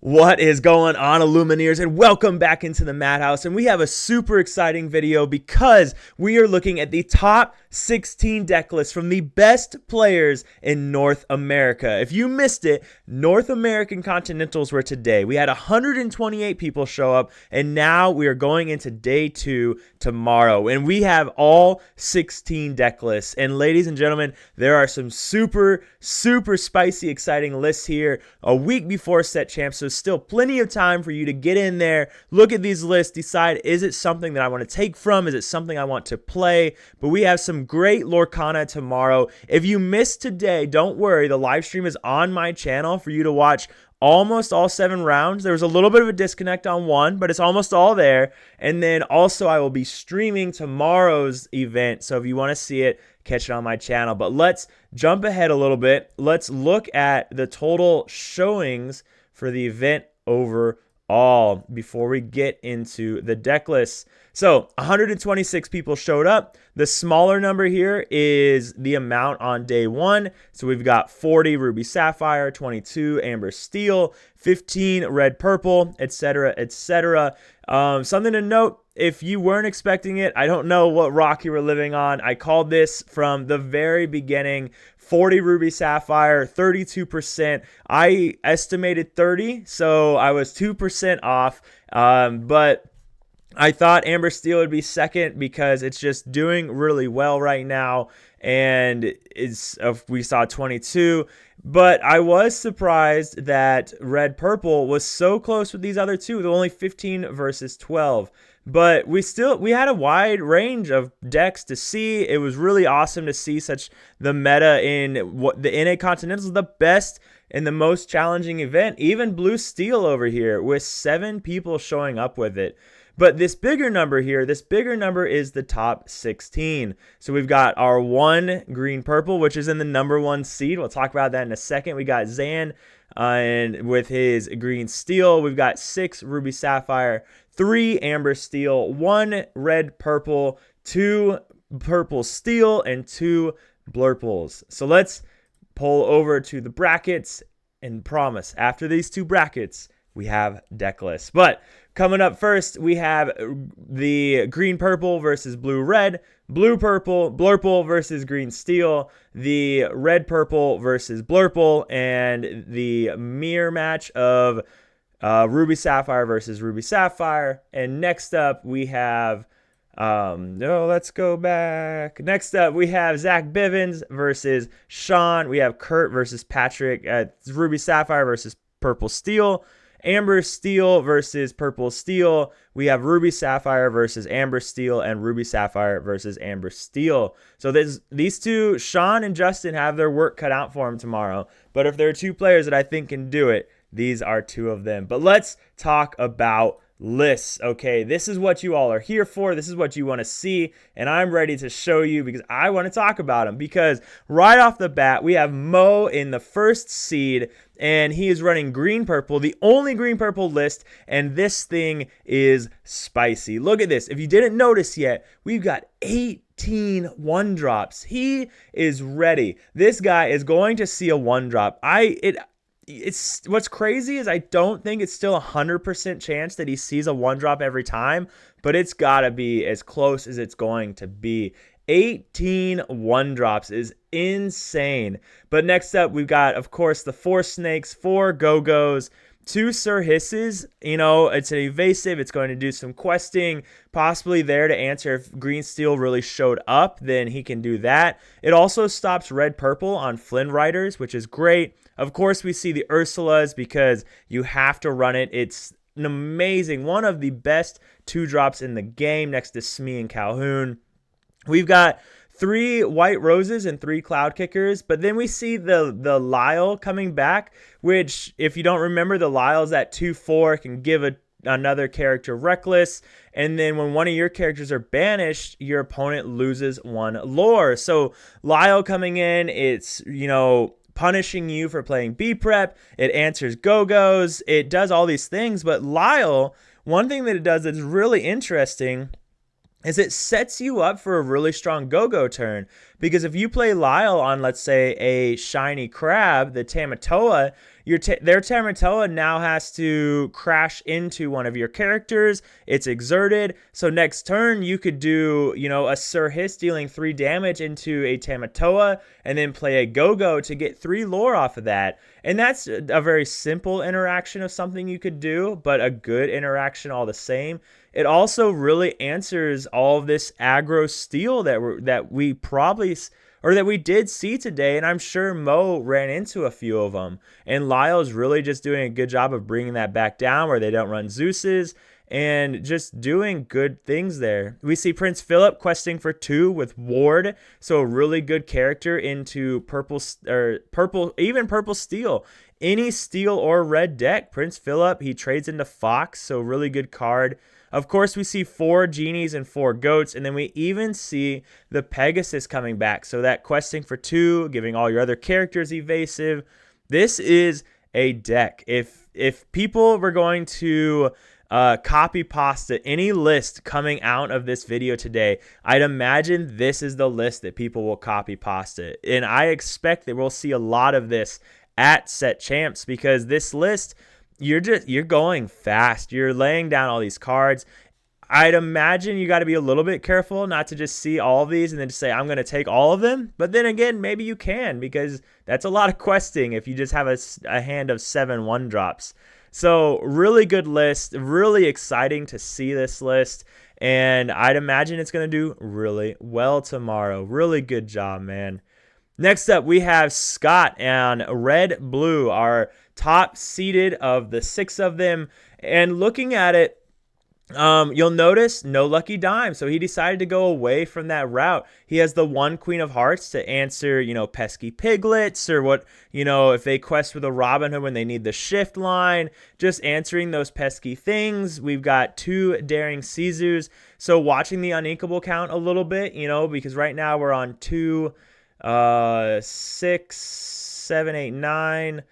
What is going on, Illumineers, and welcome back into the Madhouse. And we have a super exciting video because we are looking at the top 16 deck lists from the best players in North America. If you missed it, North American Continentals were today. We had 128 people show up, and now we are going into day 2 tomorrow. And we have all 16 deck lists. And ladies and gentlemen, there are some super spicy, exciting lists here a week before set champs. So still plenty of time for you to get in there, look at these lists, decide, is it something that I want to take from? Is it something I want to play? But we have some great Lorcana tomorrow. If you missed today, don't worry. The live stream is on my channel for you to watch almost all 7 rounds. There was a little bit of a disconnect on one, but it's almost all there. And then also I will be streaming tomorrow's event. So if you want to see it, catch it on my channel. But let's jump ahead a little bit. Let's look at the total showings for the event overall before we get into the deck lists. So 126 people showed up. The smaller number here is the amount on day 1. So we've got 40 Ruby Sapphire, 22 Amber Steel, 15 Red Purple, etc., etc. Something to note, if you weren't expecting it, I don't know what rock you were living on. I called this from the very beginning. 40 Ruby Sapphire, 32%. I estimated 30, so I was 2% off. But I thought Amber Steel would be second because it's just doing really well right now. And we saw 22. But I was surprised that Red Purple was so close with these other two. They're only 15 versus 12. But we had a wide range of decks to see. It was really awesome to see the meta in what the NA Continentals, the best and the most challenging event. Even Blue Steel over here with 7 people showing up with it. But this bigger number here, is the top 16. So we've got our 1 Green Purple, which is in the number 1 seed. We'll talk about that in a second. We got Zan and with his Green Steel. We've got 6 Ruby Sapphire, 3 Amber Steel, 1 Red Purple, 2 Purple Steel, and 2 Blurples. So let's pull over to the brackets and promise after these 2 brackets, we have deck lists. But coming up first, we have the Green Purple versus Blue Red, Blue Purple, Blurple versus Green Steel, the Red Purple versus Blurple, and the mirror match of Ruby Sapphire versus Ruby Sapphire. And next up, we have let's go back. Next up, we have Zach Bivens versus Shawn. We have Kurt versus Patrick. Ruby Sapphire versus Purple Steel. Amber Steel versus Purple Steel. We have Ruby Sapphire versus Amber Steel and Ruby Sapphire versus Amber Steel. So these two, Shawn and Justin, have their work cut out for them tomorrow. But if there are 2 players that I think can do it, these are 2 of them. But let's talk about lists. Okay, this is what you all are here for. This is what you want to see, and I'm ready to show you because I want to talk about them. Because right off the bat, we have Mo in the first seed, and he is running Green Purple, the only Green Purple list, and this thing is spicy. Look at this. If you didn't notice yet, we've got 18 1-drops. He is ready. This guy is going to see a 1-drop. It's what's crazy is I don't think it's still 100% chance that he sees a 1-drop every time, but it's got to be as close as it's going to be. 18 1-drops is insane. But next up, we've got, of course, the 4 Snakes, 4 Go-Go's, 2 Sir Hisses. You know, it's an evasive. It's going to do some questing, possibly there to answer if Green Steel really showed up, then he can do that. It also stops Red Purple on Flynn Riders, which is great. Of course, we see the Ursulas because you have to run it. It's an amazing, one of the best 2-drops in the game next to Smee and Calhoun. We've got 3 White Roses and 3 Cloud Kickers, but then we see the Lyle coming back, which, if you don't remember, the Lyle's at 2/4, can give another character Reckless, and then when one of your characters are banished, your opponent loses 1 lore. So Lyle coming in, it's, punishing you for playing B-Prep. It answers Go-Go's. It does all these things, but Lyle, one thing that it does that's really interesting is it sets you up for a really strong Go-Go turn. Because if you play Lyle on, let's say, a Shiny Crab, the Tamatoa, their Tamatoa now has to crash into one of your characters. It's exerted. So next turn, you could do, a Sir Hiss dealing 3 damage into a Tamatoa and then play a Go-Go to get 3 lore off of that. And that's a very simple interaction of something you could do, but a good interaction all the same. It also really answers all of this aggro steal that we did see today, and I'm sure Mo ran into a few of them. And Lyle's really just doing a good job of bringing that back down where they don't run Zeus's and just doing good things there. We see Prince Philip questing for 2 with Ward, so a really good character into purple steel. Any steel or red deck, Prince Philip, he trades into Fox, so really good card. Of course, we see 4 genies and 4 goats, and then we even see the Pegasus coming back. So that questing for 2, giving all your other characters evasive. This is a deck. If people were going to copy pasta any list coming out of this video today, I'd imagine this is the list that people will copy pasta. And I expect that we'll see a lot of this at Set Champs, because this list, you're going fast. You're laying down all these cards. I'd imagine you got to be a little bit careful not to just see all of these and then just say, I'm going to take all of them. But then again, maybe you can, because that's a lot of questing if you just have a hand of 7 1-drops. So really good list. Really exciting to see this list. And I'd imagine it's going to do really well tomorrow. Really good job, man. Next up, we have Scott and Red Blue, our top seeded of the 6 of them. And looking at it, you'll notice no lucky dime. So he decided to go away from that route. He has the 1 Queen of Hearts to answer, pesky piglets, or what, if they quest with a Robin Hood when they need the shift line, just answering those pesky things. We've got 2 Daring Sizus. So watching the uninkable count a little bit, because right now we're on 2, 6, 7, 8, 9,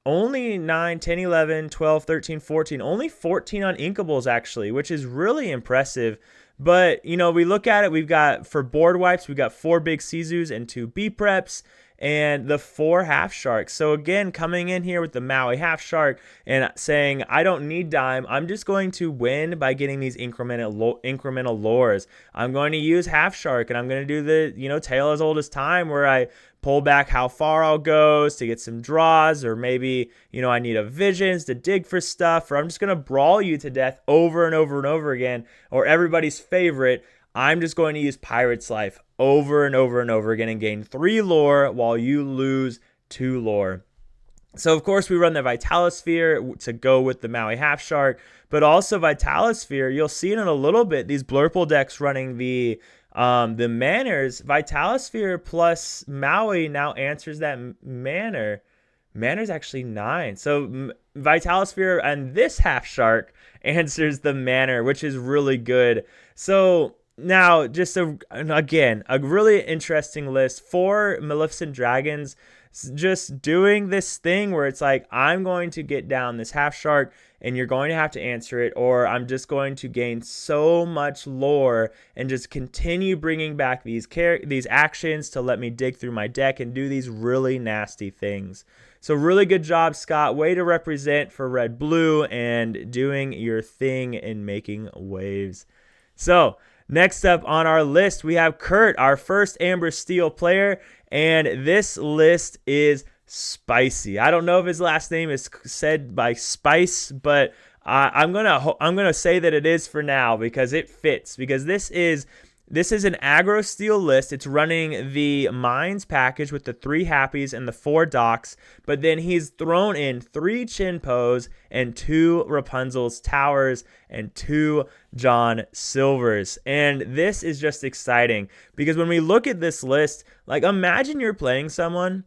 only 9, 10, 11, 12, 13, 14, only 14 uninkables actually, which is really impressive. But, we look at it, we've got, for board wipes, we've got 4 big Sizus and 2 B-preps and the 4 half sharks. So again, coming in here with the Maui half shark and saying, I don't need dime. I'm just going to win by getting these incremental lures. I'm going to use half shark, and I'm going to do the, tale as old as time, where I pull back how far I'll go to get some draws, or maybe, I need a visions to dig for stuff, or I'm just going to brawl you to death over and over and over again, or everybody's favorite, I'm just going to use Pirate's Life over and over and over again and gain 3 lore while you lose 2 lore. So, of course, we run the Vitalosphere to go with the Maui Half Shark, but also Vitalosphere, you'll see it in a little bit, these Blurple decks running the Manners. Vitalosphere plus Maui now answers that Manor. Manor's actually 9. So Vitalosphere and this Half Shark answers the Manor, which is really good. So now, just again, a really interesting list. 4 Maleficent Dragons, just doing this thing where it's like, I'm going to get down this half shark and you're going to have to answer it, or I'm just going to gain so much lore and just continue bringing back these actions to let me dig through my deck and do these really nasty things. So really good job, Scott. Way to represent for Red Blue and doing your thing and making waves. So next up on our list, we have Kurt, our first Amber Steel player, and this list is spicy. I don't know if his last name is said by Spice, but I'm gonna say that it is for now because it fits. Because this is an aggro steel list. It's running the Mines package with the 3 Happies and the 4 Docks, but then he's thrown in 3 Chinpos and 2 Rapunzel's Towers and 2 John Silvers. And this is just exciting because when we look at this list, like imagine you're playing someone,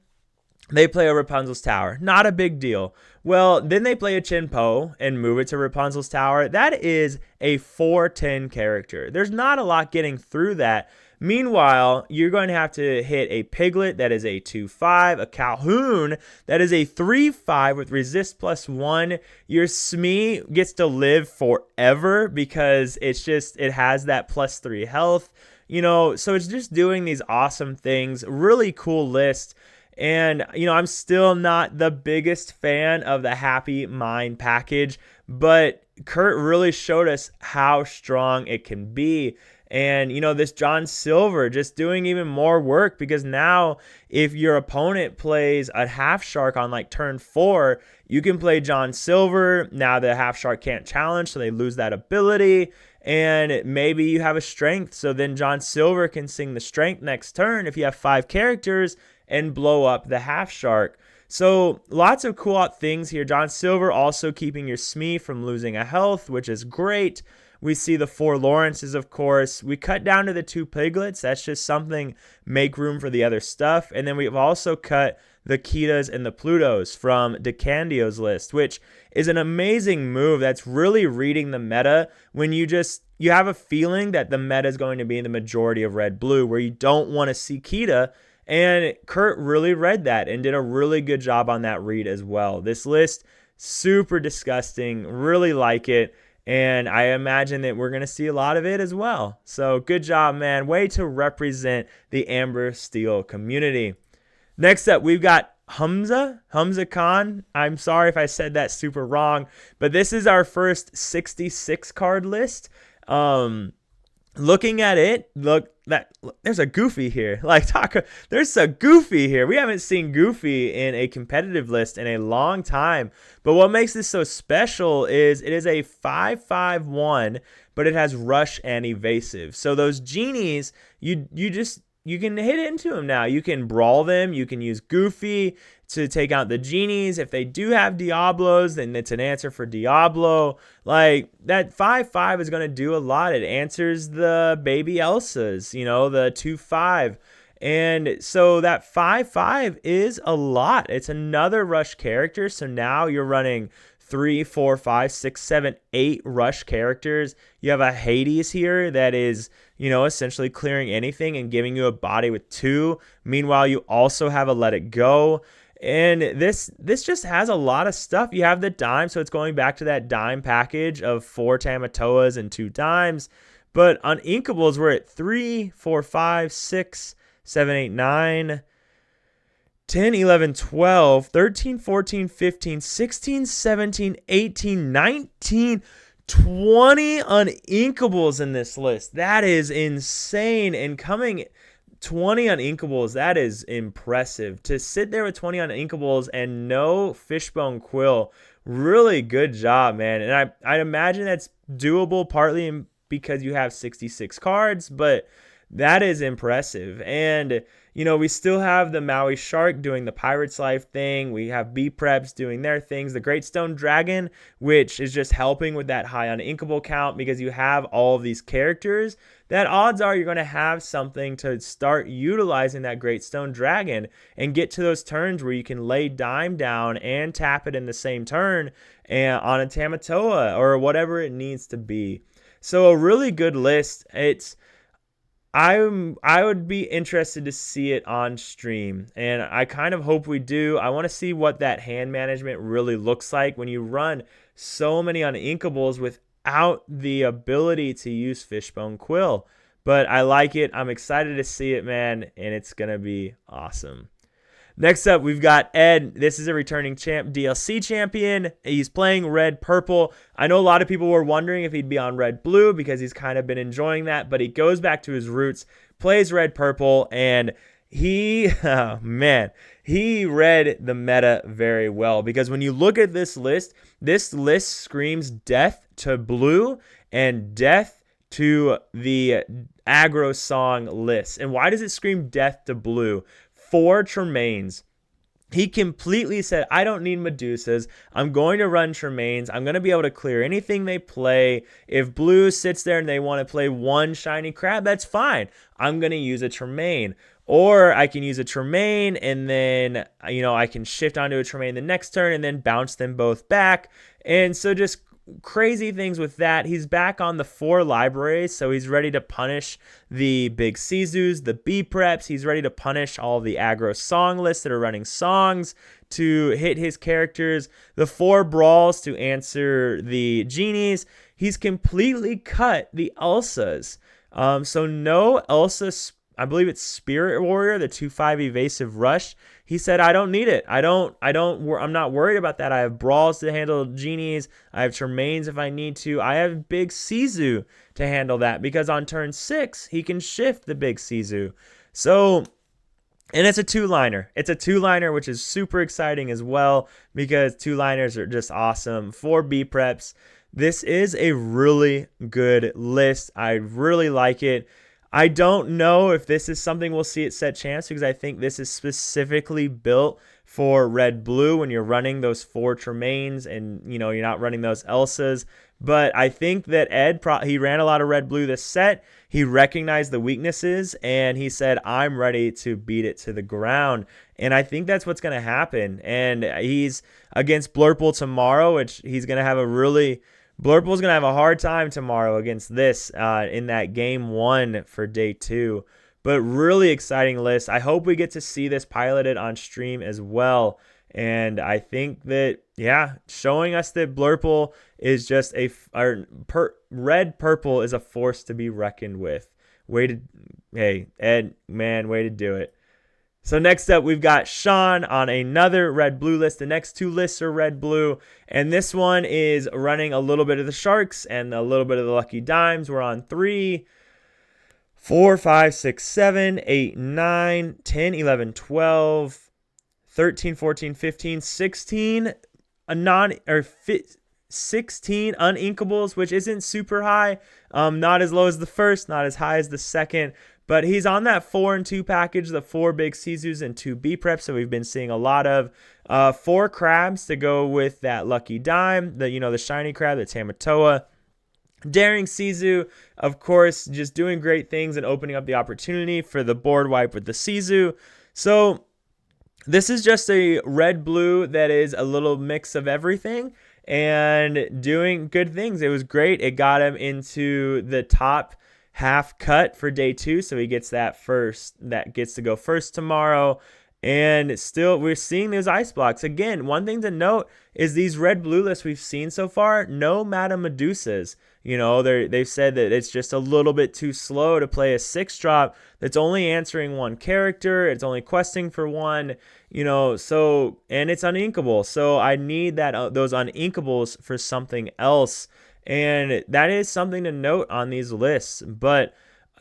they play a Rapunzel's Tower, not a big deal. Well, then they play a Chinpo and move it to Rapunzel's Tower. That is a 4/10 character. There's not a lot getting through that. Meanwhile, you're going to have to hit a Piglet that is a 2/5, a Calhoun that is a 3/5 with resist +1. Your Smee gets to live forever because it has that +3 health. So it's just doing these awesome things. Really cool list. And, I'm still not the biggest fan of the Happy Mind package, but Kurt really showed us how strong it can be. And, this John Silver just doing even more work, because now if your opponent plays a half shark on like turn 4, you can play John Silver. Now the half shark can't challenge, so they lose that ability. And maybe you have a strength, so then John Silver can sing the strength next turn if you have 5 characters and blow up the half shark. So lots of cool things here. John Silver also keeping your Smee from losing a health, which is great. We see the 4 Lawrences, of course. We cut down to the 2 Piglets. That's just something, make room for the other stuff. And then we've also cut the Kitas and the Plutos from DeCandio's list, which is an amazing move that's really reading the meta when you have a feeling that the meta is going to be in the majority of red-blue, where you don't want to see Kita. And Kurt really read that and did a really good job on that read as well. This list, super disgusting. Really like it. And I imagine that we're going to see a lot of it as well. So good job, man. Way to represent the Amber Steel community. Next up, we've got Humza Khan. I'm sorry if I said that super wrong, but this is our first 66 card list. Looking at it, there's a Goofy here. There's a Goofy here. We haven't seen Goofy in a competitive list in a long time. But what makes this so special is it is a 5/5/1, but it has rush and evasive. So those genies, you can hit into them now. You can brawl them. You can use Goofy to take out the genies. If they do have Diablos, then it's an answer for Diablo. Like, that 5/5 is going to do a lot. It answers the baby Elsas, the 2/5. And so that 5/5 is a lot. It's another rush character. So now you're running 3, 4, 5, 6, 7, 8 rush characters. You have a Hades here that is, essentially clearing anything and giving you a body with 2. Meanwhile, you also have a Let It Go. And this just has a lot of stuff. You have the dime, so it's going back to that dime package of 4 Tamatoas and 2 dimes. But on Inkables, we're at 3, 4, 5, 6, 7, 8, 9, 10, 11, 12, 13, 14, 15, 16, 17, 18, 19, 20 Uninkables in this list. That is insane. And coming 20 Uninkables, that is impressive. To sit there with 20 Uninkables and no Fishbone Quill, really good job, man. And I'd imagine that's doable partly because you have 66 cards, but that is impressive. And, we still have the Maui Shark doing the Pirate's Life thing. We have B-Preps doing their things. The Great Stone Dragon, which is just helping with that high Uninkable count because you have all of these characters that odds are you're going to have something to start utilizing that Great Stone Dragon and get to those turns where you can lay dime down and tap it in the same turn and on a Tamatoa or whatever it needs to be. So a really good list. I would be interested to see it on stream, and I kind of hope we do. I want to see what that hand management really looks like when you run so many Uninkables without the ability to use Fishbone Quill. But I like it. I'm excited to see it, man, and it's going to be awesome. Next up, we've got Ed. This is a returning DLC champion. He's playing red-purple. I know a lot of people were wondering if he'd be on red-blue because he's kind of been enjoying that, but he goes back to his roots, plays red-purple, and he read the meta very well because when you look at this list screams death to blue and death to the aggro song list. And why does it scream death to blue? 4 Tremaines. He completely said, I don't need Medusas. I'm going to run Tremaines. I'm going to be able to clear anything they play. If blue sits there and they want to play 1 shiny crab, that's fine. I'm going to use a Tremaine. Or I can use a Tremaine and then, I can shift onto a Tremaine the next turn and then bounce them both back. And so just crazy things with that. He's back on the 4 libraries, so he's ready to punish the big Sizus, the B-Preps. He's ready to punish all the aggro song lists that are running songs to hit his characters. The 4 brawls to answer the genies. He's completely cut the Elsas. So no Elsa, I believe it's Spirit Warrior, the 2/5 evasive rush. he said, I don't need it. I'm not worried about that. I have brawls to handle genies. I have Tremaines if I need to. I have big Sisu to handle that because on turn 6, he can shift the big Sisu. So, and it's a two-liner. It's a two-liner, which is super exciting as well because two-liners are just awesome. 4 B preps. This is a really good list. I really like it. I don't know if this is something we'll see at set champs because I think this is specifically built for red-blue when you're running those 4 Tremaines and, you're not running those Elsas. But I think that Ed, he ran a lot of red-blue this set. He recognized the weaknesses, and he said, I'm ready to beat it to the ground. And I think that's what's going to happen. And he's against Blurple tomorrow, which he's going to have Blurple's going to have a hard time tomorrow against this in that game 1 for day 2. But really exciting list. I hope we get to see this piloted on stream as well. And I think that, showing us that Blurple is just red-purple is a force to be reckoned with. Hey, Ed, man, way to do it. So next up, we've got Shawn on another red-blue list. The next 2 lists are red-blue, and this one is running a little bit of the Sharks and a little bit of the Lucky Dimes. We're on 3, 4, 5, 6, 7, 8, 9, 10, 11, 12, 13, 14, 15, 16 16 uninkables, which isn't super high. Not as low as the first, not as high as the second. But he's on that 4 and 2 package, the 4 big Sisus and 2 B preps. So we've been seeing a lot of 4 crabs to go with that Lucky Dime, the shiny crab, the Tamatoa. Daring Sisu, of course, just doing great things and opening up the opportunity for the board wipe with the Sisu. So this is just a red-blue that is a little mix of everything and doing good things. It was great. It got him into the top half cut for day 2, so he gets that gets to go first tomorrow. And still, we're seeing those ice blocks. Again, one thing to note is these red-blue lists we've seen so far, no Madame Medusas. They've said that it's just a little bit too slow to play a 6-drop that's only answering 1 character. It's only questing for 1, and it's uninkable. So I need those uninkables for something else. And that is something to note on these lists. But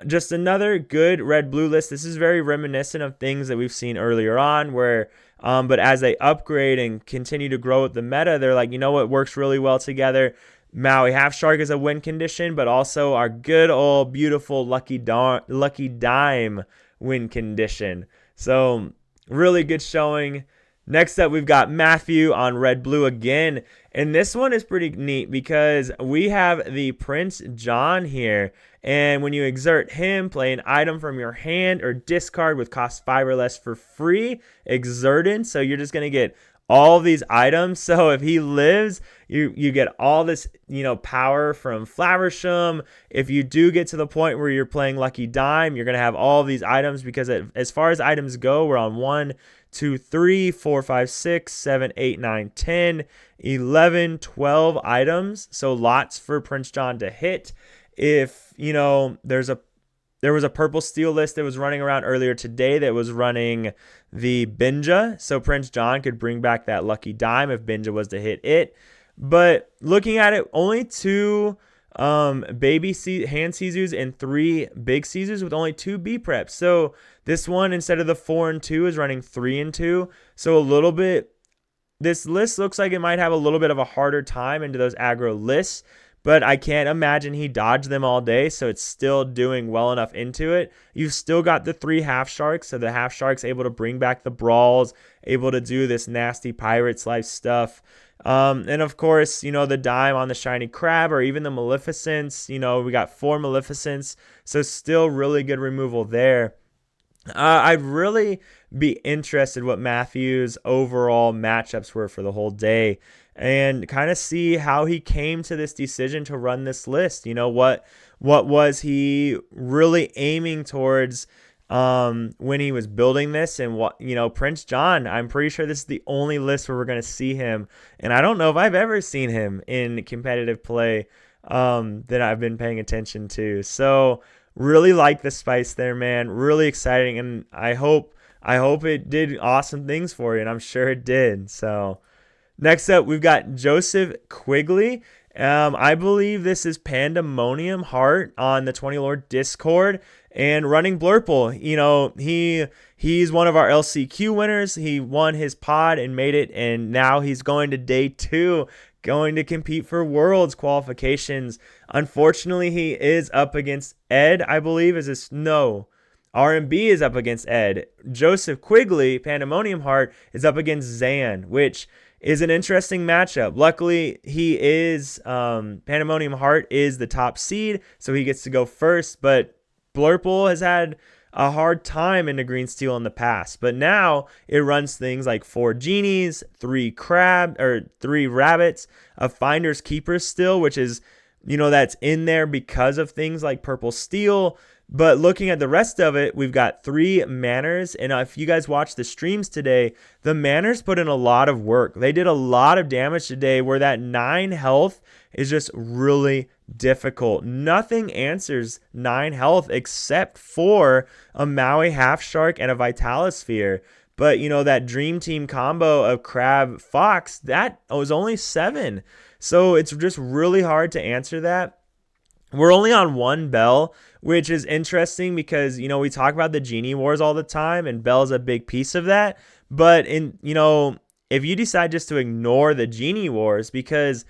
just another good red-blue list. This is very reminiscent of things that we've seen earlier on where, but as they upgrade and continue to grow with the meta, they're like, what works really well together? Maui Half Shark is a win condition, but also our good old beautiful Lucky Dime win condition. So really good showing. Next up, we've got Matthew on red-blue again. And this one is pretty neat because we have the Prince John here. And when you exert him, play an item from your hand or discard with cost 5 or less for free. Exerted. So you're just going to get all these items. So if he lives, you get all this, power from Flaversham. If you do get to the point where you're playing Lucky Dime, you're going to have all these items because as far as items go, we're on 1, 2, 3, 4, 5, 6, 7, 8, 9, 10, 11, 12 items. So lots for Prince John to hit. If, there was a purple steel list that was running around earlier today that was running the Binja. So Prince John could bring back that Lucky Dime if Binja was to hit it. But looking at it, only 2 baby hand Sisus and 3 big Sisus with only 2 B preps. So this one, instead of the 4 and 2, is running 3 and 2. So this list looks like it might have a little bit of a harder time into those aggro lists. But I can't imagine he dodged them all day, so it's still doing well enough into it. You've still got the 3 half sharks, so the half sharks able to bring back the brawls, able to do this nasty Pirates life stuff. And of course, the dime on the shiny crab or even the Maleficents. We got 4 Maleficents, so still really good removal there. I'd really be interested what Matthew's overall matchups were for the whole day and kind of see how he came to this decision to run this list. What was he really aiming towards when he was building this? And what, Prince John, I'm pretty sure this is the only list where we're going to see him. And I don't know if I've ever seen him in competitive play that I've been paying attention to. So really like the spice there, man. Really exciting. And I hope I hope it did awesome things for you, and I'm sure it did. So next up, we've got Joseph Quigley. I believe this is Pandemonium Heart on the 20 Lord Discord and running Blurple. You know, he's one of our LCQ winners. He won his pod and made it, and now he's going to day 2, going to compete for Worlds qualifications. Unfortunately, he is up against Ed, I believe. RMB is up against Ed. Joseph Quigley, Pandemonium Heart, is up against Zan, which is an interesting matchup. Luckily, he is Pandemonium Heart is the top seed, so he gets to go first. But Blurple has had a hard time in the green steel in the past, but now it runs things like 4 genies, 3 rabbits, a finder's keeper still, which is, you know, that's in there because of things like purple steel. But looking at the rest of it, we've got 3 manners. And if you guys watch the streams today, the manners put in a lot of work. They did a lot of damage today, where that 9 health is just really difficult. Nothing answers 9 health except for a Maui Half Shark and a Vitalosphere. But, you know, that Dream Team combo of Crab Fox, that was only 7. So it's just really hard to answer that. We're only on 1 bell, which is interesting because, you know, we talk about the Genie Wars all the time, and Bell's a big piece of that. But, if you decide just to ignore the Genie Wars, because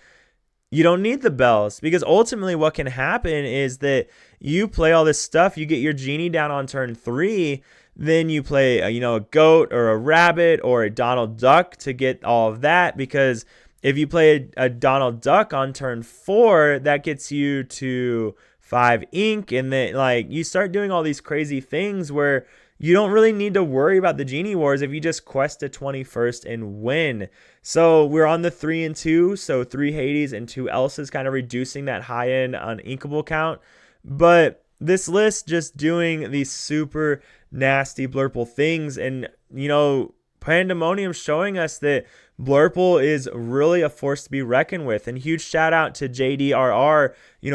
you don't need the bells, because ultimately what can happen is that you play all this stuff, you get your Genie down on turn 3, then you play a goat or a rabbit or a Donald Duck to get all of that, because if you play a Donald Duck on turn 4, that gets you to 5 ink, and then you start doing all these crazy things where you don't really need to worry about the Genie Wars if you just quest to 21st and win. So we're on the 3 and 2, so 3 Hades and 2 Elsa's, kind of reducing that high end uninkable count. But this list just doing these super nasty Blurple things, and Pandemonium showing us that Blurple is really a force to be reckoned with. And huge shout out to JDRR.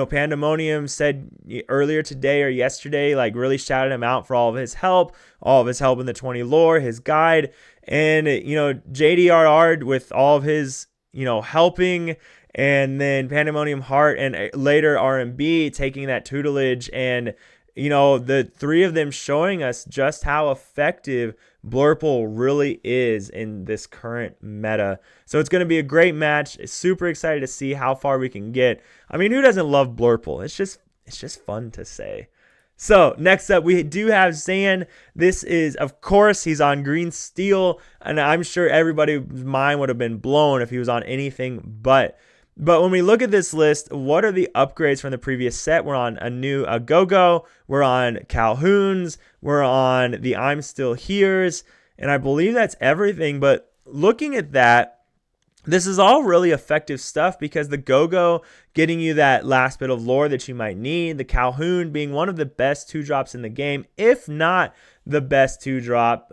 Pandemonium said earlier today or yesterday, really shouted him out for all of his help in the 20 lore, his guide. And, JDRR with all of his, helping, and then Pandemonium Heart and later RMB taking that tutelage, and, the 3 of them showing us just how effective Blurple really is in this current meta. So it's going to be a great match. Super excited to see how far we can get. I mean, who doesn't love Blurple? It's just fun to say. So next up, we do have Zan. This is, of course, he's on green steel, and I'm sure everybody's mind would have been blown if he was on anything but. But when we look at this list, what are the upgrades from the previous set? We're on a new Go-Go, we're on Calhoun's, we're on the I'm Still Here's, and I believe that's everything. But looking at that, this is all really effective stuff, because the Go-Go getting you that last bit of lore that you might need, the Calhoun being one of the best 2-drops in the game, if not the best 2-drop.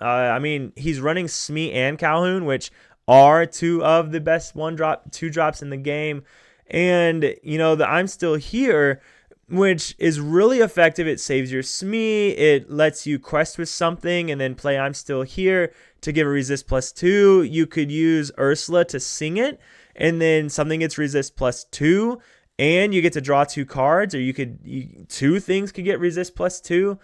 He's running Smee and Calhoun, which are 2 of the best 2-drops in the game. And, the I'm Still Here, which is really effective. It saves your Smee. It lets you quest with something and then play I'm Still Here to give a resist +2. You could use Ursula to sing it, and then something gets resist +2, and you get to draw 2 cards, or 2 things could get resist +2.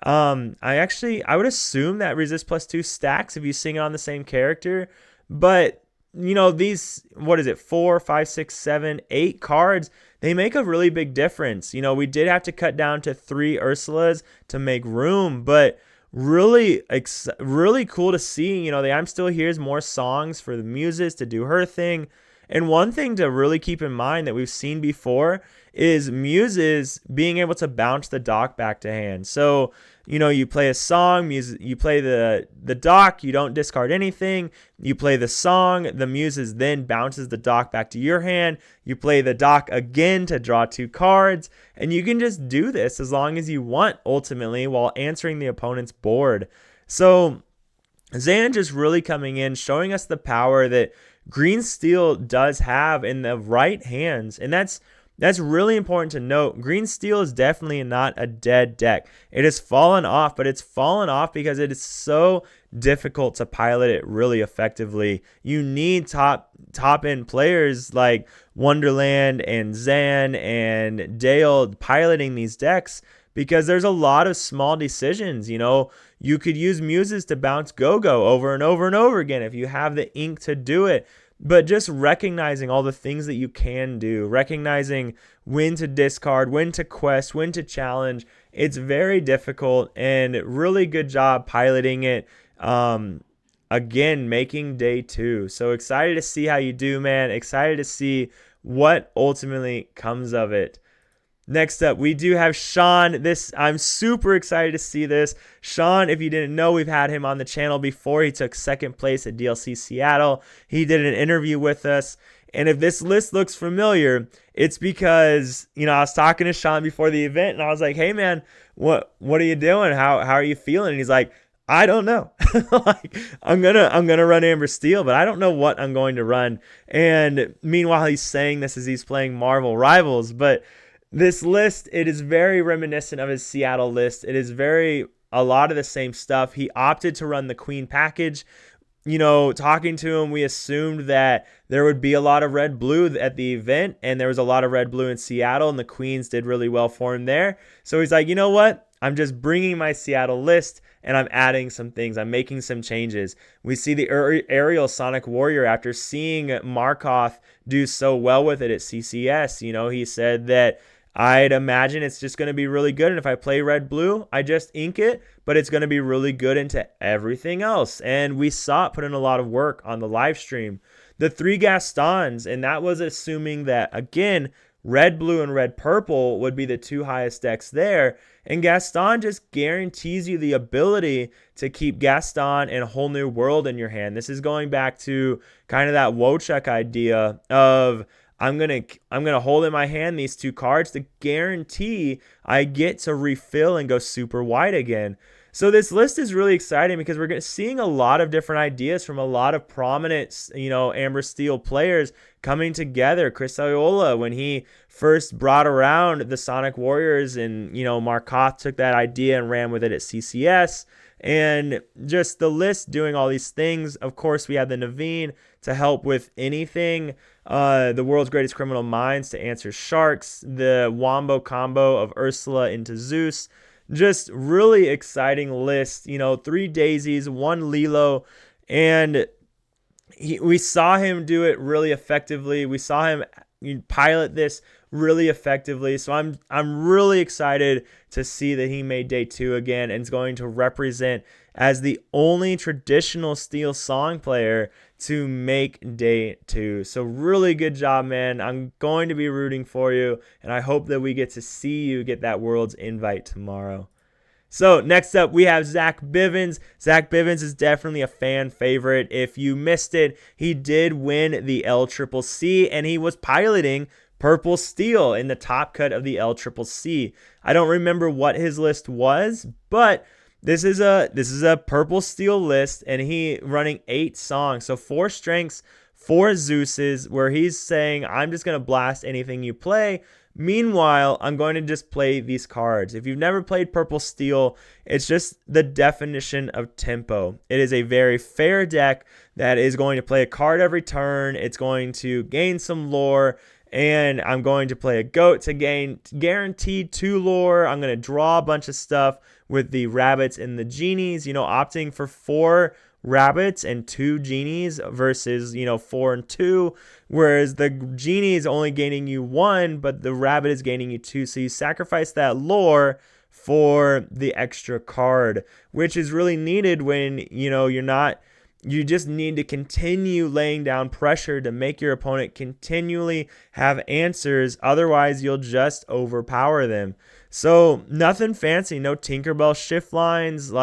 I would assume that resist +2 stacks if you sing it on the same character. But, these, 4, 5, 6, 7, 8 cards, they make a really big difference. We did have to cut down to 3 Ursulas to make room, but really cool to see. The I'm Still Here's more songs for the Muses to do her thing. And one thing to really keep in mind that we've seen before is Muses being able to bounce the dock back to hand. So, you play a song, you play the dock, you don't discard anything. You play the song, the Muses then bounces the dock back to your hand. You play the dock again to draw 2 cards. And you can just do this as long as you want, ultimately, while answering the opponent's board. So Zan just really coming in, showing us the power that green steel does have in the right hands. And that's really important to note. Green steel is definitely not a dead deck. It has fallen off, but it's fallen off because it is so difficult to pilot it really effectively. You need top end players like Wonderland and Zan and Dale piloting these decks, because there's a lot of small decisions. You could use Muses to bounce Go-Go over and over and over again if you have the ink to do it. But just recognizing all the things that you can do, recognizing when to discard, when to quest, when to challenge, it's very difficult, and really good job piloting it. Again, making day 2. So excited to see how you do, man. Excited to see what ultimately comes of it. Next up, we do have Shawn. I'm super excited to see this. Shawn, if you didn't know, we've had him on the channel before. He took second place at DLC Seattle. He did an interview with us. And if this list looks familiar, it's because, I was talking to Shawn before the event, and I was like, hey, man, what are you doing? How are you feeling? And he's like, I don't know. Like, I'm gonna run Amber Steel, but I don't know what I'm going to run. And meanwhile, he's saying this as he's playing Marvel Rivals. But this list, it is very reminiscent of his Seattle list. It is a lot of the same stuff. He opted to run the Queen package. Talking to him, we assumed that there would be a lot of red-blue at the event, and there was a lot of red-blue in Seattle, and the Queens did really well for him there. So he's like, you know what? I'm just bringing my Seattle list, and I'm adding some things. I'm making some changes. We see the aerial Sonic Warrior after seeing Markoth do so well with it at CCS. He said that I'd imagine it's just going to be really good. And if I play red-blue, I just ink it, but it's going to be really good into everything else. And we saw it put in a lot of work on the live stream. The 3 Gastons, and that was assuming that, again, red-blue and red-purple would be the 2 highest decks there. And Gaston just guarantees you the ability to keep Gaston and a whole new world in your hand. This is going back to kind of that Wojciech idea of, I'm gonna hold in my hand these 2 cards to guarantee I get to refill and go super wide again. So this list is really exciting because we're seeing a lot of different ideas from a lot of prominent, Amber Steel players coming together. Chris Iola, when he first brought around the Sonic Warriors, and Markoth took that idea and ran with it at CCS. And just the list doing all these things. Of course, we have the Naveen to help with anything. The World's Greatest Criminal Minds to answer Sharks. The Wombo combo of Ursula into Zeus. Just really exciting list. 3 Daisies, 1 Lilo. And we saw him do it really effectively. We saw him pilot this really effectively. So I'm really excited to see that he made day 2 again, and is going to represent as the only traditional Steel song player to make day 2. So really good job, man. I'm going to be rooting for you, and I hope that we get to see you get that World's invite tomorrow. So next up, we have Zach Bivens. Zach Bivens is definitely a fan favorite. If you missed it, he did win the LCCC, and he was piloting Purple Steel in the top cut of the LCCC. I don't remember what his list was, but this is a Purple Steel list, and he running 8 songs. So 4 strengths, 4 Zeuses, where he's saying, I'm just going to blast anything you play. Meanwhile, I'm going to just play these cards. If you've never played Purple Steel, it's just the definition of tempo. It is a very fair deck that is going to play a card every turn. It's going to gain some lore, and I'm going to play a goat to gain guaranteed 2 lore. I'm going to draw a bunch of stuff with the rabbits and the genies, opting for 4 rabbits and 2 genies versus 4 and 2, whereas the genie is only gaining you 1, but the rabbit is gaining you 2. So you sacrifice that lore for the extra card, which is really needed when you just need to continue laying down pressure to make your opponent continually have answers. Otherwise, you'll just overpower them. So nothing fancy, no Tinkerbell shift lines.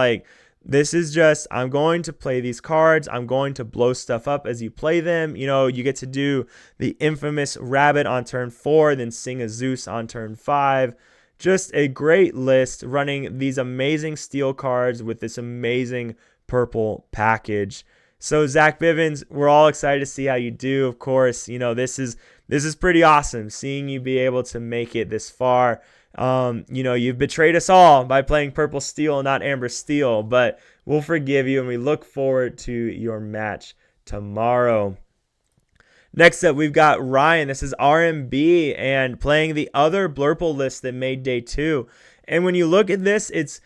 This is just, I'm going to play these cards. I'm going to blow stuff up as you play them. You get to do the infamous rabbit on turn 4, then sing a Zeus on turn 5. Just a great list running these amazing steel cards with this amazing purple package. So Zach Bivens, we're all excited to see how you do. Of course, this is pretty awesome seeing you be able to make it this far. You've betrayed us all by playing purple steel and not amber steel, but we'll forgive you, and we look forward to your match tomorrow. Next up, we've got Ryan. This is RMB and playing the other Blurple list that made day 2. And when you look at this, it's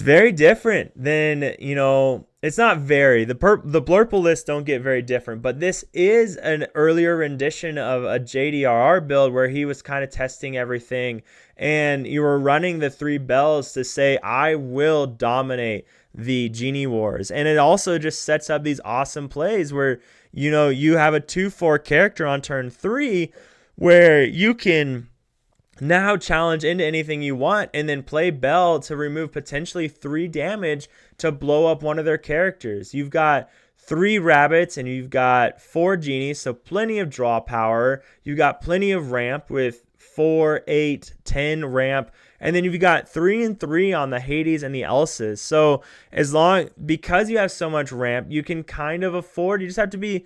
very different than, it's not very. The Blurple lists don't get very different, but this is an earlier rendition of a JDRR build where he was kind of testing everything, and you were running the 3 bells to say, I will dominate the Genie Wars. And it also just sets up these awesome plays where, you have a 2/4 character on turn 3 where you can now challenge into anything you want and then play Bell to remove potentially 3 damage to blow up one of their characters. You've got 3 rabbits and you've got 4 genies, so plenty of draw power. You've got plenty of ramp with 4, 8, 10 ramp. And then you've got 3 and 3 on the Hades and the Elses. So because you have so much ramp, you can kind of afford, you just have to be,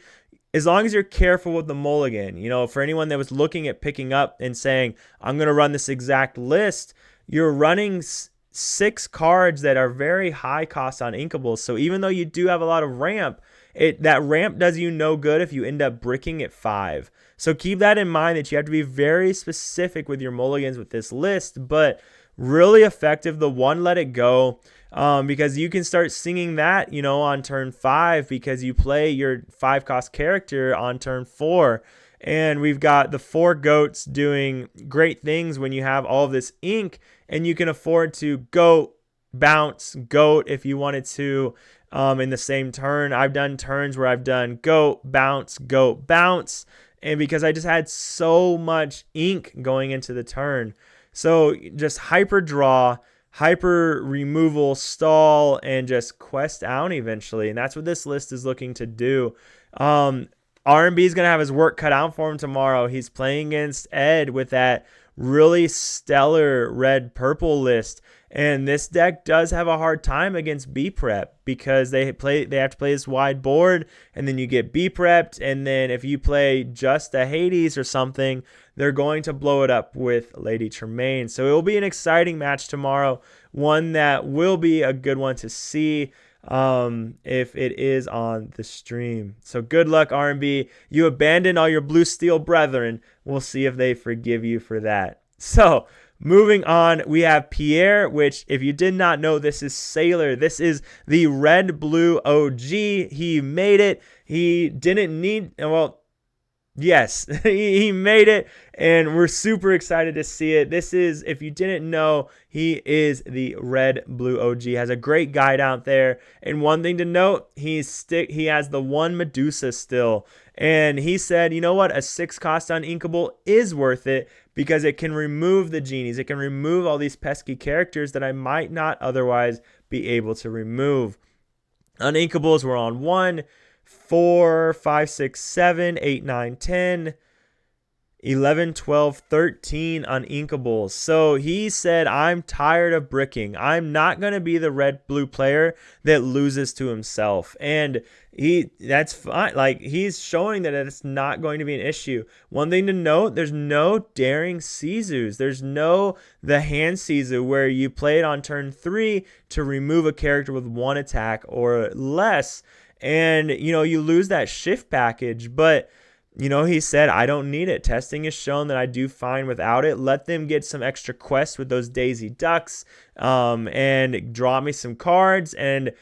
as long as you're careful with the mulligan, for anyone that was looking at picking up and saying, I'm going to run this exact list, you're running 6 cards that are very high cost on inkables. So even though you do have a lot of ramp, that ramp does you no good if you end up bricking at 5. So keep that in mind, that you have to be very specific with your mulligans with this list, but really effective. The 1 Let It Go, because you can start singing that, on turn 5 because you play your 5 cost character on turn 4. And we've got the 4 goats doing great things when you have all of this ink, and you can afford to goat, bounce, goat if you wanted to in the same turn. I've done turns where I've done goat, bounce, and because I just had so much ink going into the turn. So just hyper draw, hyper removal, stall, and just quest out eventually. And that's what this list is looking to do. RMB is going to have his work cut out for him tomorrow. He's playing against Ed with that really stellar red-purple list. And this deck does have a hard time against B-Prep because they have to play this wide board, and then you get B-Prepped, and then if you play just a Hades or something, they're going to blow it up with Lady Tremaine. So it will be an exciting match tomorrow, one that will be a good one to see if it is on the stream. So good luck, RMB. You abandoned all your blue steel brethren. We'll see if they forgive you for that. So moving on, we have Pierre, which if you did not know, this is Sailor. This is the red-blue OG. He made it. He didn't need, yes, he made it, and we're super excited to see it. This is, if you didn't know, he is the red-blue OG. Has a great guide out there, and one thing to note, he has the 1 Medusa still, and he said, you know what, a 6 cost on Inkable is worth it because it can remove the genies. It can remove all these pesky characters that I might not otherwise be able to remove. Uninkables were on 1, 4, 5, 6, 7, 8, 9, 10, 11, 12, 13 uninkables. So he said, I'm tired of bricking. I'm not going to be the red-blue player that loses to himself. And that's fine. Like, he's showing that it's not going to be an issue. One thing to note, there's no daring Sizus. There's no the hand Sisu where you play it on turn 3 to remove a character with 1 attack or less. And, you lose that shift package, but, he said, I don't need it. Testing has shown that I do fine without it. Let them get some extra quests with those Daisy Ducks and draw me some cards and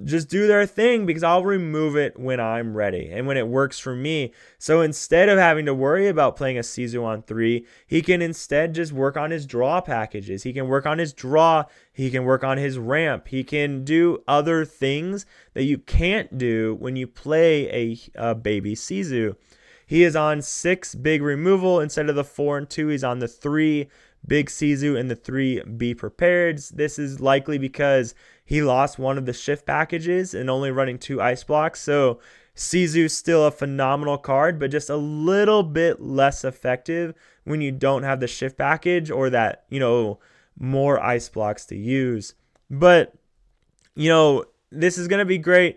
just do their thing because I'll remove it when I'm ready and when it works for me. So instead of having to worry about playing a Sisu on 3, he can instead just work on his draw packages. He can work on his draw. He can work on his ramp. He can do other things that you can't do when you play a baby Sisu. He is on 6 big removal instead of the 4 and 2. He's on the 3 big Sisu and the 3 Be Prepareds. This is likely because he lost one of the shift packages and only running 2 ice blocks. So Sisu's still a phenomenal card, but just a little bit less effective when you don't have the shift package or that, more ice blocks to use. But, this is going to be great.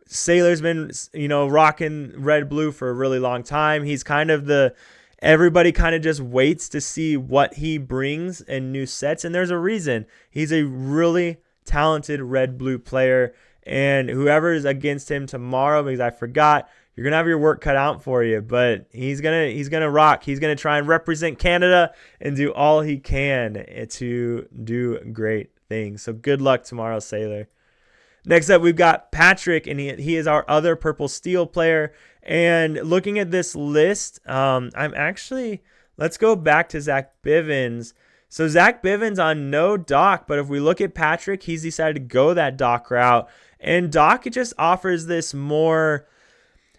Sailor's been, rocking red-blue for a really long time. He's kind of the everybody kind of just waits to see what he brings in new sets, and there's a reason. He's a really talented red-blue player, and whoever is against him tomorrow, because I forgot, you're gonna have your work cut out for you, but he's gonna rock. He's gonna try and represent Canada and do all he can to do great things. So good luck tomorrow, Sailor. Next up, we've got Patrick, and he is our other purple steel player. And looking at this list, let's go back to Zach Bivens. So Zach Bivens on no dock, but if we look at Patrick, he's decided to go that dock route. And dock, it just offers this more,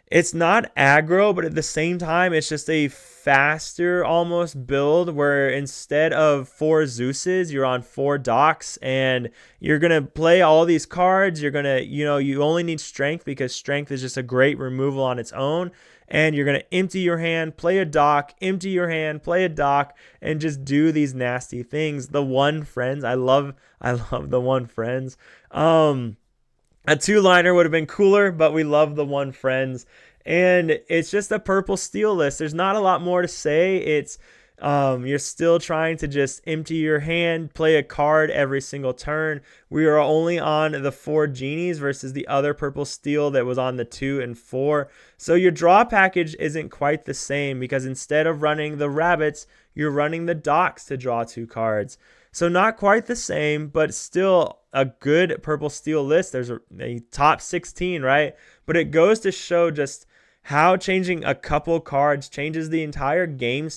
it's not aggro, but at the same time, it's just a faster almost build where instead of 4 Zeuses, you're on 4 docks, and you're going to play all these cards. You're going to, you only need strength because strength is just a great removal on its own. And you're going to empty your hand, play a dock, empty your hand, play a dock, and just do these nasty things. The one friends, I love the one friends. A 2-liner would have been cooler, but we love the one friends. And it's just a purple steel list. There's not a lot more to say. It's you're still trying to just empty your hand, play a card every single turn. We are only on the 4 genies versus the other purple steel that was on the 2 and 4. So your draw package isn't quite the same because instead of running the rabbits, you're running the docks to draw 2 cards. So not quite the same, but still a good purple steel list. There's a top 16, right? But it goes to show just how changing a couple cards changes the entire gameplay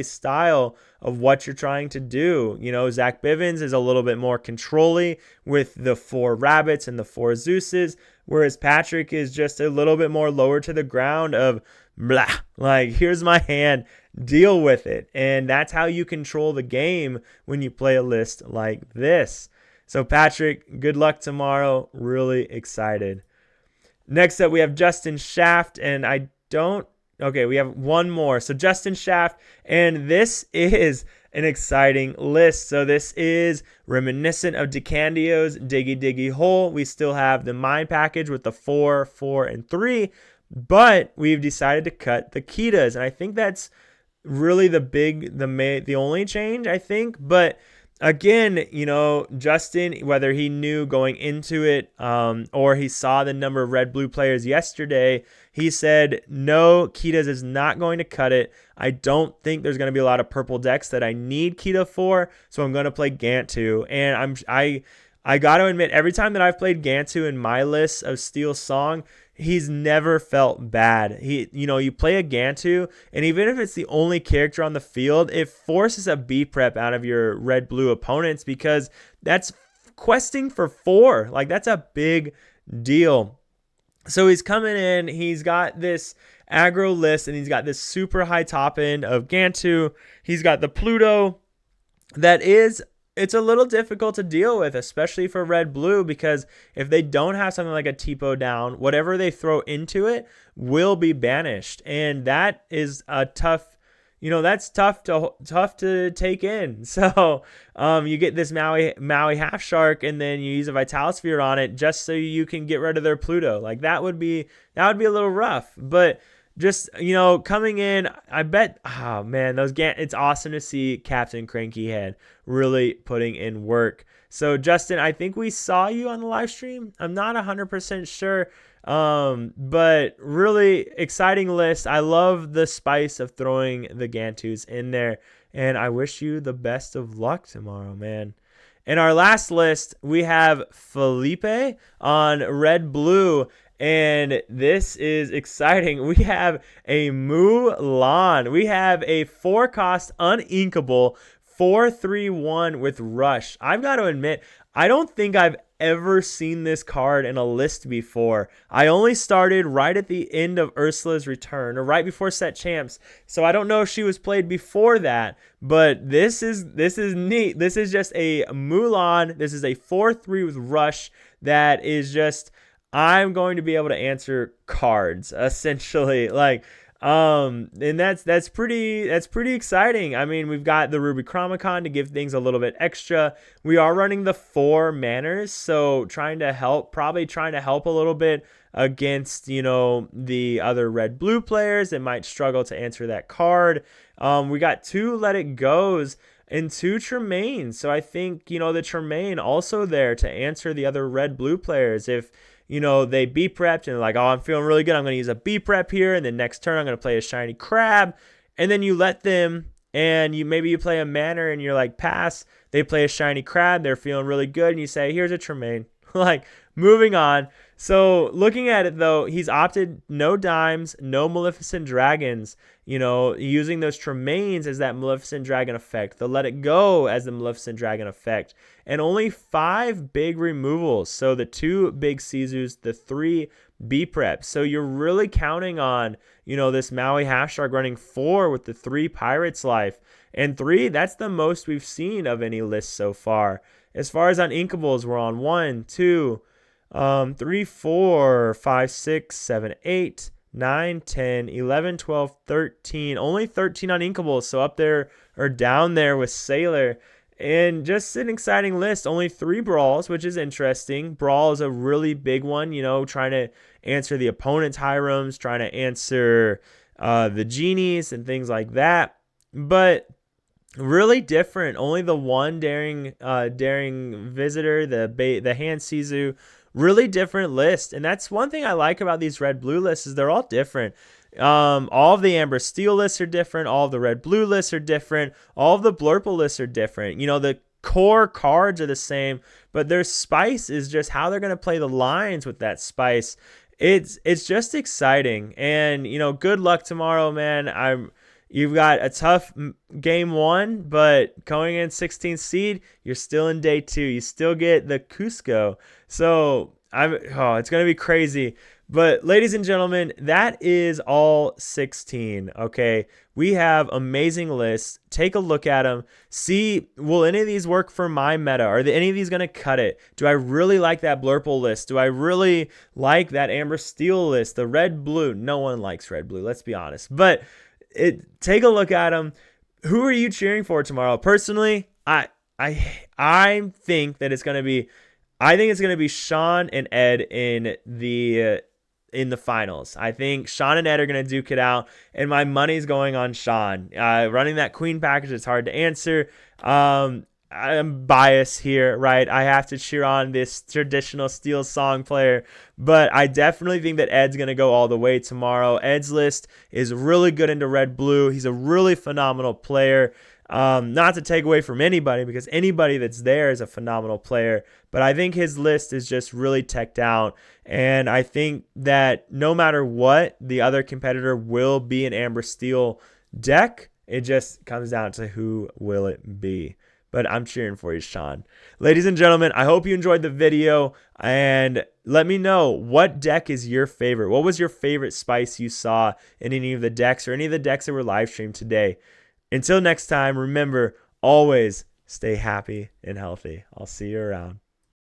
style of what you're trying to do. Zach Bivens is a little bit more control-y with the 4 rabbits and the 4 Zeuses, whereas Patrick is just a little bit more lower to the ground of blah, like here's my hand, deal with it. And that's how you control the game when you play a list like this. So Patrick, good luck tomorrow. Really excited. Next up, we have Justin Shaft, and we have one more. So Justin Shaft, and this is an exciting list. So this is reminiscent of DeCandio's Diggy Diggy Hole. We still have the Mine package with the 4, 4, and 3, but we've decided to cut the Kitas, and I think that's really the only change, I think. But again, Justin, whether he knew going into it or he saw the number of red-blue players yesterday, he said, no, Kitas is not going to cut it. I don't think there's going to be a lot of purple decks that I need Kita for, so I'm going to play Gantu. And I got to admit, every time that I've played Gantu in my list of Steel Song, he's never felt bad. You play a Gantu, and even if it's the only character on the field, it forces a B prep out of your red-blue opponents because that's questing for 4. Like, that's a big deal. So he's coming in, he's got this aggro list, and he's got this super high top end of Gantu. He's got the Pluto it's a little difficult to deal with, especially for red-blue, because if they don't have something like a Tipo down, whatever they throw into it will be banished. And that is a tough, that's tough to take in. So you get this Maui Half Shark, and then you use a Vitalosphere on it just so you can get rid of their Pluto. Like that would be a little rough. But just, coming in, I bet, oh man, it's awesome to see Captain Cranky Head really putting in work. So Justin, I think we saw you on the live stream. I'm not 100% sure, but really exciting list. I love the spice of throwing the Gantus in there, and I wish you the best of luck tomorrow, man. In our last list, we have Felipe on red-blue. And this is exciting. We have a Mulan. We have a 4-cost uninkable 4/3/1 with Rush. I've got to admit, I don't think I've ever seen this card in a list before. I only started right at the end of Ursula's return, or right before Set Champs. So I don't know if she was played before that, but this is neat. This is just a Mulan. This is a 4/3 with Rush that is just, I'm going to be able to answer cards, essentially. And that's pretty exciting. I mean, we've got the Ruby Chromicon to give things a little bit extra. We are running the 4 manners, so probably trying to help a little bit against, you know, the other red-blue players that might struggle to answer that card. We got 2 Let It Goes and 2 Tremaines. So I think, you know, the Tremaine also there to answer the other red-blue players. If, you know, they B-prepped and like, oh, I'm feeling really good, I'm going to use a B-prep here, and then next turn I'm going to play a shiny crab, and then you let them, and maybe you play a manor and you're like, pass, they play a shiny crab, they're feeling really good, and you say, here's a Tremaine. Like, moving on. So looking at it though, he's opted no dimes, no Maleficent Dragons, you know, using those Tremaines as that Maleficent Dragon effect, the Let It Go as the Maleficent Dragon effect, and only 5 big removals. So the 2 big Sizus, the 3 B-preps. So you're really counting on, you know, this Maui Half-Shark running 4 with the 3 Pirates Life. And 3, that's the most we've seen of any list so far. As far as on Inkables, we're on 1, 2, 3, 4, 5, 6, 7, 8, 9, 10, 11, 12, 13. Only 13 on Inkables, so up there or down there with Sailor. And just an exciting list. Only 3 brawls, which is interesting. Brawl is a really big one, you know, trying to answer the opponent's Hyrums, trying to answer the genies and things like that. But really different. Only the 1 daring visitor, the hand Sisu. Really different list. And that's one thing I like about these red-blue lists is they're all different. All of the Amber Steel lists are different. All of the red-blue lists are different. All of the Blurple lists are different. You know, the core cards are the same, but their spice is just how they're going to play the lines with that spice. It's just exciting. And, you know, good luck tomorrow, man. You've got a tough game 1, but going in 16th seed, you're still in day 2. You still get the Cusco. So it's going to be crazy. But ladies and gentlemen, that is all 16, okay? We have amazing lists. Take a look at them. See, will any of these work for my meta? Are any of these going to cut it? Do I really like that Blurple list? Do I really like that Amber Steel list? The red-blue? No one likes red-blue, let's be honest. But take a look at them. Who are you cheering for tomorrow? Personally, I think that it's going to be, I think it's going to be Shawn and Ed in the finals. I think Shawn and Ed are going to duke it out, and my money's going on Shawn. Running that queen package, it's hard to answer. I'm biased here, right? I have to cheer on this traditional Steel Song player, but I definitely think that Ed's going to go all the way tomorrow. Ed's list is really good into red-blue. He's a really phenomenal player. Not to take away from anybody, because anybody that's there is a phenomenal player, but I think his list is just really teched out, and I think that no matter what, the other competitor will be an Amber Steel deck. It just comes down to who will it be. But I'm cheering for you, Shawn. Ladies and gentlemen, I hope you enjoyed the video, and let me know, what deck is your favorite? What was your favorite spice you saw in any of the decks or any of the decks that were live streamed today? Until next time, remember, always stay happy and healthy. I'll see you around.